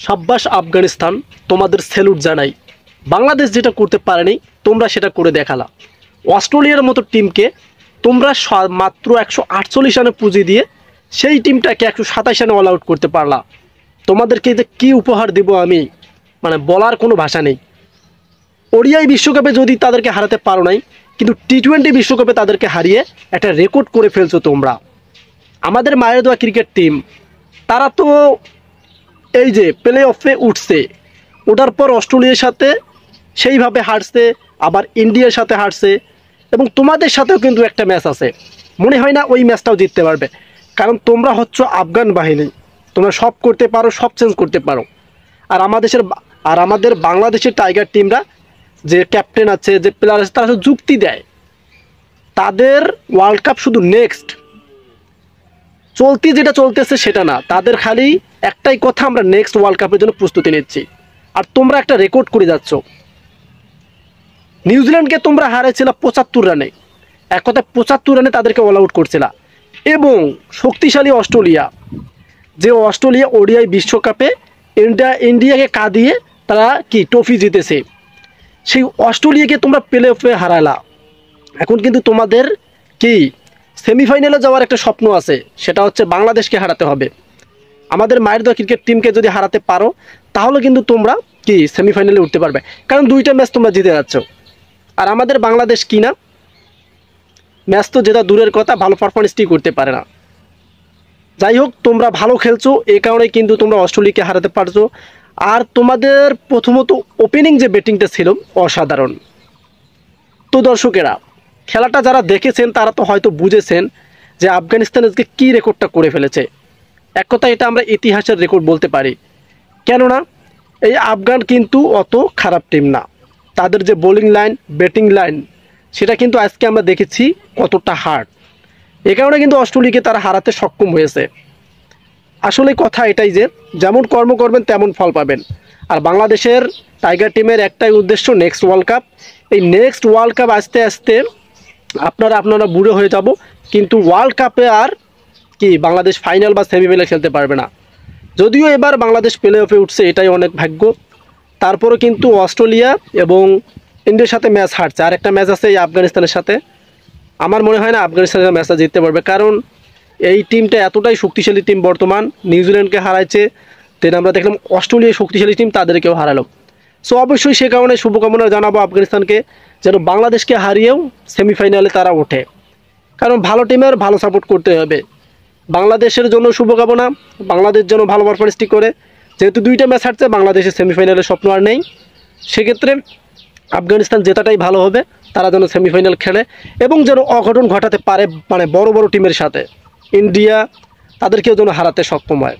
সাব্বাস আফগানিস্তান, তোমাদের স্যালুট জানাই। বাংলাদেশ যেটা করতে পারেনি তোমরা সেটা করে দেখালা। অস্ট্রেলিয়ার মতো টিমকে তোমরা মাত্র 148 রানে পুঁজি দিয়ে সেই টিমটাকে 127 রানে অল আউট করতে পারলা। তোমাদেরকে যে কী উপহার দেব আমি, মানে বলার কোনো ভাষা নেই। ওডিআই বিশ্বকাপে যদি তাদেরকে হারাতে পারো নাই, কিন্তু টি-20 বিশ্বকাপে তাদেরকে হারিয়ে একটা রেকর্ড করে ফেলছো তোমরা। আমাদের মায়ের দোয়া ক্রিকেট টিম, তারা তো এই যে প্লে অফে উঠছে, ওঠার পর অস্ট্রেলিয়ার সাথে সেইভাবে হারছে, আবার ইন্ডিয়ার সাথে হারছে, এবং তোমাদের সাথেও কিন্তু একটা ম্যাচ আছে। মনে হয় না ওই ম্যাচটাও জিততে পারবে, কারণ তোমরা হচ্ছে আফগান বাহিনী, তোমরা সব করতে পারো, সব চেঞ্জ করতে পারো। আর আমাদের বাংলাদেশের টাইগার টিমরা, যে ক্যাপ্টেন আছে, যে প্লেয়ার আছে, তারা যুক্তি দেয় তাদের ওয়ার্ল্ড কাপ শুধু নেক্সট চলতি যেটা চলতেছে সেটা না, তাদের খালি একটাই কথা, আমরা নেক্সট ওয়ার্ল্ড কাপের জন্য প্রস্তুতি নিচ্ছি। আর তোমরা একটা রেকর্ড করে যাচ্ছ। নিউজিল্যান্ডকে তোমরা হারাইছিল 75 রানে, এক কথায় 75 রানে তাদেরকে অল আউট করছিল। এবং শক্তিশালী অস্ট্রেলিয়া, যে অস্ট্রেলিয়া ওডিআই বিশ্বকাপে ইন্ডিয়াকে কাঁদিয়ে তারা কি ট্রফি জিতেছে, সেই অস্ট্রেলিয়াকে তোমরা প্লে অফে হারালা। এখন কিন্তু তোমাদের কি সেমিফাইনালে যাওয়ার একটা স্বপ্ন আছে, সেটা হচ্ছে বাংলাদেশকে হারাতে হবে। আমাদের মায়ের দোয়া ক্রিকেট টিমকে যদি হারাতে পারো, তাহলে কিন্তু তোমরা কি সেমিফাইনালে উঠতে পারবে, কারণ 2টা ম্যাচ তোমরা জিতে যাচ্ছ। আর আমাদের বাংলাদেশ কি না, ম্যাচ তো জেতা দূরের কথা, ভালো পারফরমেন্সটি করতে পারে না। যাই হোক, তোমরা ভালো খেলছো, এই কারণে কিন্তু তোমরা অস্ট্রেলিয়াকে হারাতে পারছো। আর তোমাদের প্রথমত ওপেনিং যে ব্যাটিংটা ছিল অসাধারণ। তো দর্শকেরা, খেলাটা যারা দেখেছেন তারা তো হয়তো বুঝেছেন যে আফগানিস্তান আজকে কী রেকর্ডটা করে ফেলেছে। এক কথা এটা আমরা ইতিহাসের রেকর্ড বলতে পারি। কেননা এই আফগান কিন্তু অত খারাপ টিম না, তাদের যে বোলিং লাইন, ব্যাটিং লাইন, সেটা কিন্তু আজকে আমরা দেখেছি কতটা হার্ড। এ কারণে কিন্তু অস্ট্রেলিয়াকে তারা হারাতে সক্ষম হয়েছে। আসলে কথা এটাই যে যেমন কর্ম করবেন তেমন ফল পাবেন। আর বাংলাদেশের টাইগার টিমের একটাই উদ্দেশ্য, নেক্সট ওয়ার্ল্ড কাপ। এই নেক্সট ওয়ার্ল্ড কাপ আসতে আসতে আপনারা বুড়ো হয়ে যাব, কিন্তু ওয়ার্ল্ড কাপে আর কি বাংলাদেশ ফাইনাল বা সেমিফাইনাল খেলতে পারবে না। যদিও এবার বাংলাদেশ প্লে অফে উঠছে, এটাই অনেক ভাগ্য। তারপরও কিন্তু অস্ট্রেলিয়া এবং ইন্ডিয়ার সাথে ম্যাচ হারছে, আর একটা ম্যাচ আছে এই আফগানিস্তানের সাথে। আমার মনে হয় না আফগানিস্তানের ম্যাচটা জিততে পারবে, কারণ এই টিমটা এতটাই শক্তিশালী টিম। বর্তমান নিউজিল্যান্ডকে হারাইছে, দেন আমরা দেখলাম অস্ট্রেলিয়া শক্তিশালী টিম, তাদেরকেও হারালো। সো অবশ্যই সে কারণে শুভকামনা জানাবো আফগানিস্তানকে, যেন বাংলাদেশকে হারিয়েও সেমিফাইনালে তারা ওঠে। কারণ ভালো টিমের ভালো সাপোর্ট করতে হবে। বাংলাদেশের জন্য শুভকামনা, বাংলাদেশ যেন ভালো পারফরমেন্সটি করে। যেহেতু 2টা ম্যাচ হারছে, বাংলাদেশের সেমিফাইনালের স্বপ্ন আর নেই। সেক্ষেত্রে আফগানিস্তান জেতাটাই ভালো হবে, তারা যেন সেমিফাইনাল খেলে এবং যেন অঘটন ঘটাতে পারে, মানে বড় বড় টিমের সাথে। ইন্ডিয়া তাদেরকেও যেন হারাতে সক্ষম হয়।